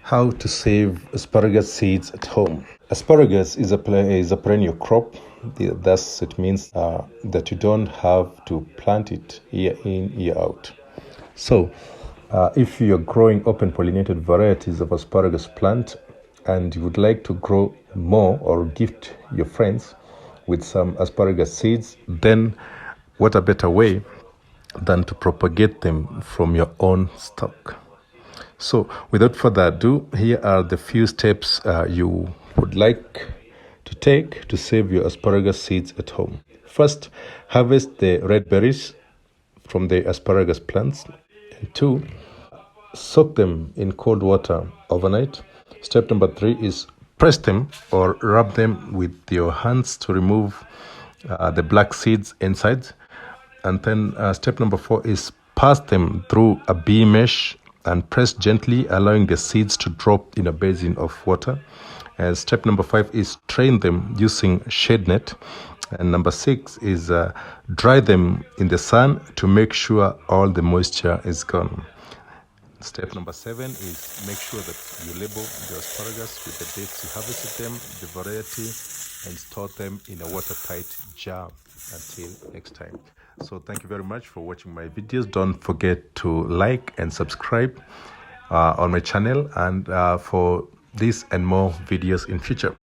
How to save asparagus seeds at home. Asparagus is a perennial crop. Thus, it means that you don't have to plant it year in, year out. So, if you're growing open pollinated varieties of asparagus plant and you would like to grow more or gift your friends with some asparagus seeds, then what a better way than to propagate them from your own stock. So without further ado, here are the few steps you would like to take to save your asparagus seeds at home. First, harvest the red berries from the asparagus plants. And two, soak them in cold water overnight. Step number 3 is press them or rub them with your hands to remove the black seeds inside. And then step number 4 is pass them through a bee mesh and press gently, allowing the seeds to drop in a basin of water. And step number 5 is train them using shade net. And number 6 is dry them in the sun to make sure all the moisture is gone. Step number 7 is make sure that you label the asparagus with the dates you harvested them, the variety, and store them in a watertight jar until next time. So thank you very much for watching my videos. Don't forget to like and subscribe on my channel and for this and more videos in future.